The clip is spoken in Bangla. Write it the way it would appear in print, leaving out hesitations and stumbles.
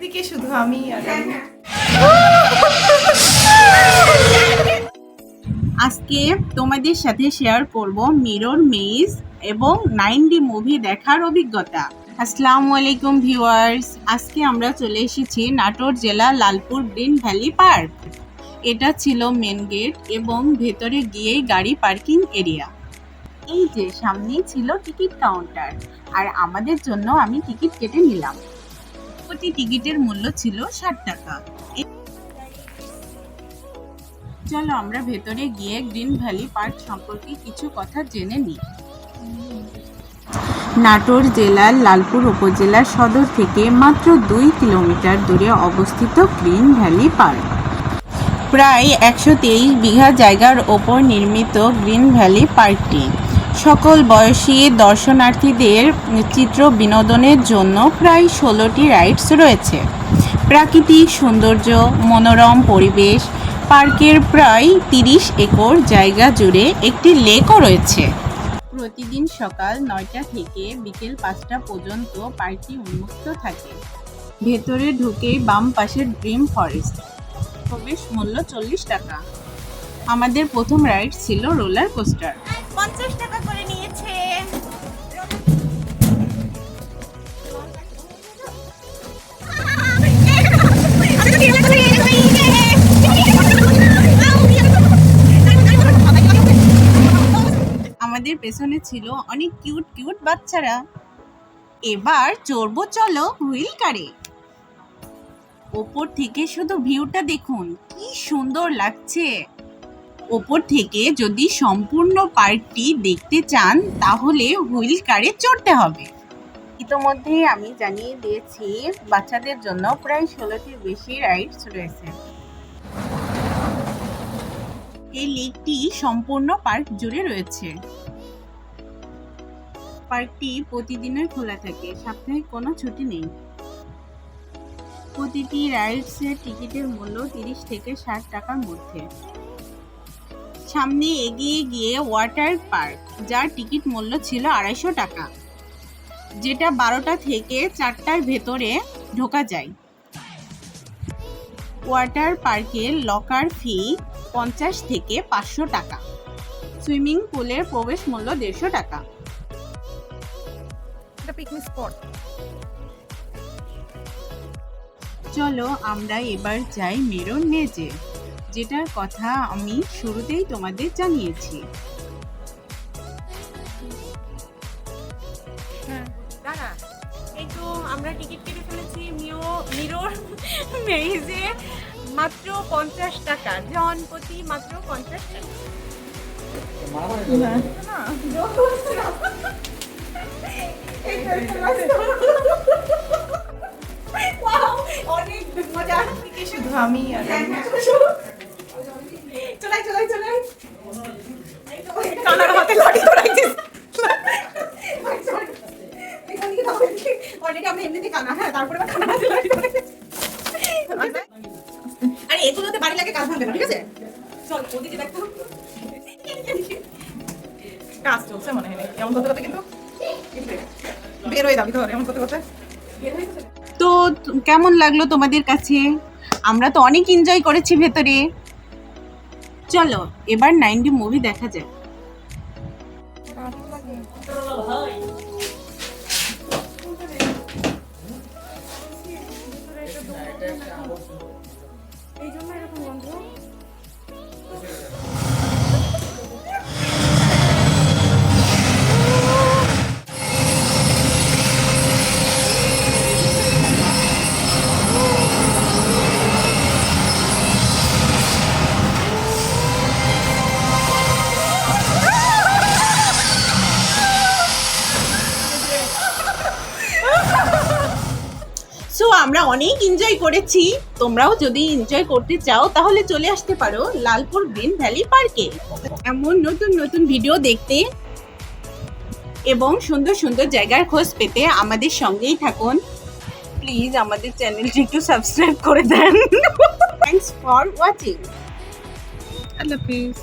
চারিদিকে শুধু আমি আর আমি। আজকে তোমাদের সাথে শেয়ার করব মিরর মেজ এবং 9D মুভি দেখার অভিজ্ঞতা। আসসালামু আলাইকুম ভিউয়ার্স, আজকে আমরা চলে এসেছি নাটোর জেলা লালপুর গ্রিন ভ্যালি পার্ক। এটা ছিল মেন গেট এবং ভেতরে গিয়েই গাড়ি পার্কিং এরিয়া। এই যে সামনেই ছিল টিকিট কাউন্টার, আর আমাদের জন্য আমি টিকিট কেটে নিলাম। প্রতি টিকিটের মূল্য ছিল 60 টাকা। চলো আমরা ভেতরে গিয়ে গ্রিন ভ্যালি পার্ক সম্পর্কে কিছু কথা জেনে নিই। নাটোর জেলার লালপুর উপজেলার সদর থেকে মাত্র 2 কিলোমিটার দূরে অবস্থিত গ্রিন ভ্যালি পার্ক। প্রায় 123 বিঘা জায়গার ওপর নির্মিত গ্রিন ভ্যালি পার্কটি সকল বয়সী দর্শনার্থীদের চিত্র বিনোদনের জন্য প্রায় 16টি রাইডস রয়েছে। প্রাকৃতিক সৌন্দর্য, মনোরম পরিবেশ, পার্কের প্রায় 30 একর জায়গা জুড়ে একটি লেকও রয়েছে। প্রতিদিন সকাল 9টা থেকে বিকেল 5টা পর্যন্ত পার্কটি উন্মুক্ত থাকে। ভেতরে ঢুকেই বাম পাশে ড্রিম ফরেস্ট। প্রবেশ মূল্য 40 টাকা। আমাদের প্রথম রাইড ছিল রোলার কোস্টার। 50 টাকা করে নিয়েছে। আমাদের পেছনে ছিল অনেক কিউট কিউট বাচ্চারা। এবার চড়বো চলো হুইল কারে। ওপর থেকে শুধু ভিউটা দেখুন, কি সুন্দর লাগছে। ওপর থেকে যদি সম্পূর্ণ পার্কটি দেখতে চান তাহলে হুইল কারে চড়তে হবে। ইতোমধ্যে আমি জানিয়ে দিয়েছি বাচ্চাদের জন্য প্রায় 16টির বেশি রাইডস রয়েছে। এই লেকটি সম্পূর্ণ পার্ক জুড়ে রয়েছে। পার্কটি প্রতিদিনই খোলা থাকে, সাপ্তাহিক কোনো ছুটি নেই। প্রতিটি রাইডসের টিকিটের মূল্য 30 থেকে 60 টাকার মধ্যে। সামনে এগিয়ে গিয়ে ওয়াটার পার্ক, যার টিকিট মূল্য ছিল 250 টাকা, যেটা 12টা থেকে 4টার ভেতরে ঢোকা যায়। ওয়াটার পার্কের লকার ফি 50 থেকে 500 টাকা। সুইমিং পুলের প্রবেশ মূল্য 150 টাকা। এটা পিকনিক স্পট। চলো আমরা এবার যাই মিরর মেজে, যেটার কথা আমি শুরুতেই তোমাদের জানিয়েছি। দাঁড়া, এই তো আমরা টিকিট কেটে ফেলেছি মিরর মেইজে। মাত্র 50 টাকা, জন প্রতি মাত্র 50 টাকা। অনেক মজা, শুধু আমি আর আমি। চলাই চলাই চলাই, কানার হাতে লাঠি ধরাইছিস। অনেকে আমরা এমনিতে কানা, হ্যাঁ, তারপরে কানার হাতে লাঠি ধরাইছিস। আরে এগুলোতে বাড়ি লাগে, কাজ ভাঙবে না, ঠিক আছে? চল ওদিকে দেখো, কাজ চলছে মনে হয়। এমন করতে করতে কিন্তু বের হয়ে যাবি, ধর এমন করতে করতে বের হয়ে যাবে। তো কেমন লাগলো তোমাদের কাছে? আমরা তো অনেক এনজয় করেছি ভেতরে। চলো এবার 9D মুভি দেখা যায়। এই জন্য এরকম বন্ধু। সো আমরা অনেক এনজয় করেছি। তোমরাও যদি এনজয় করতে চাও তাহলে চলে আসতে পারো লালপুর গ্রিন ভ্যালি পার্কে। এমন নতুন নতুন ভিডিও দেখতে এবং সুন্দর সুন্দর জায়গার খোঁজ পেতে আমাদের সঙ্গেই থাকুন। প্লিজ আমাদের চ্যানেলটি একটু সাবস্ক্রাইব করে দেন। Thanks for watching. আল্লাহ হাফিজ।